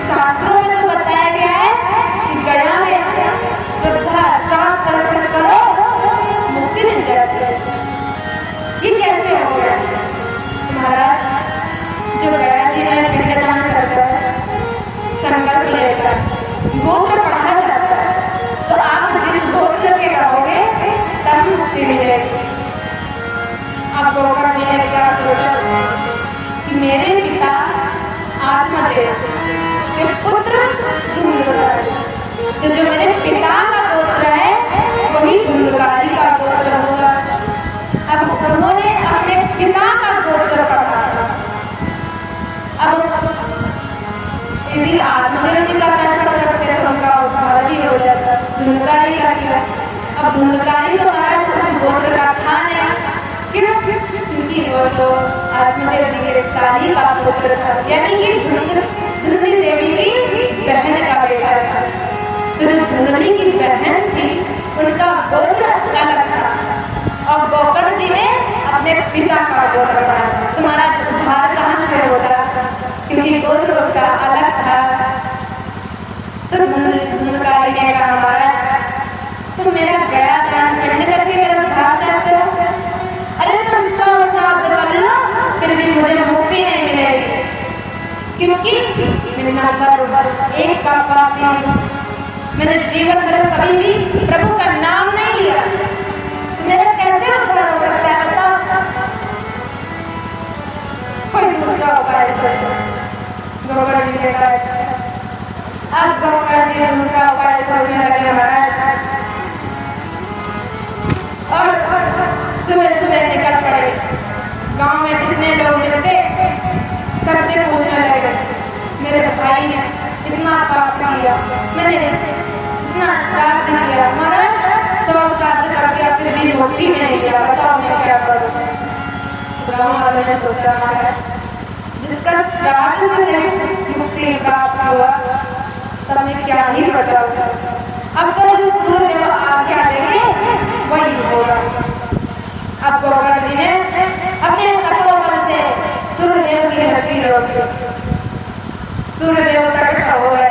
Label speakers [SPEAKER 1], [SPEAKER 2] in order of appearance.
[SPEAKER 1] शास्त्रों में तो बताया गया है कि गया में श्रद्धा श्राद्ध अर्पण करो, मुक्ति मिल जाती है। ये कैसे हो गया? महाराज, जो गया जी में पिंडदान करता है, संकल्प लेकर गोत्र पढ़ा जाता है, तो आप जिस गोत्र के रहोगे तब मुक्ति मिलेगी। अब गोकर जी ने क्या सोचा कि मेरे पिता आत्मदेव के पुत्र धुंधकारी, तो जो मेरे पिता का गोत्र है वही धुंधकारी का गोत्र होगा। अब उन्होंने अपने पिता का गोत्र पढ़ा। अब यदि आत्मदेव जी का तर्पण करते तो उनका उद्धार भी हो जाता। धुंधकारी का किया। अब धुंधकारी तो महाराज उस गोत्र का था नहीं। क्यों? क्योंकि वो तो आत्मदेव जी के साली का पुत्र था, यानी कि धुंधली देवी की बहन का बेटा था। तो जो धुंधली की बहन थी उनका गोत्र अलग था, और गोकर्ण जी ने अपने पिता का गोत्र पढ़ा। तुम्हारा उद्धार कहाँ से होता? क्योंकि गोत्र उसका अलग था। तो धुंधकारी ने कहा, महाराज तुम मेरा गया दान पिंड करके मेरा उद्धार चाहते हो? अरे तुम 100 श्राद्ध कर लो फिर भी मुझे मुक्ति नहीं मिलेगी, क्योंकि मैं नंबर 1 का पापी हूँ। मैंने जीवन भर कभी भी प्रभु का नाम नहीं लिया, मेरा कैसे उद्धार हो सकता है? बताओ, कोई दूसरा उपाय सोचो। गोकर्ण जी ने कहा, अच्छा। अब गोकर्ण जी दूसरा उपाय सोचने लगे महाराज, और सुबह सुबह निकल पड़े। गांव में जितने लोग मिलते सबसे पूछने लगे, मेरे भाई ने इतना पाप किया, मैंने इतना श्राद्ध किया, महाराज 100 श्राद्ध करके फिर भी मुक्ति नहीं किया, बताओ मैं क्या करूं? गांव वालों ने सोचा, महाराज जिसका श्राद्ध से मुक्ति प्राप्त हुआ तब मैं क्या ही बताऊं। अब तो जो सूर्यदेव आज्ञा देंगे वही होगा। अब गोकर्ण जी ने अपने तपोबल से सूर्यदेव की शक्ति रोकी। सूर्यदेव प्रकट हो गए।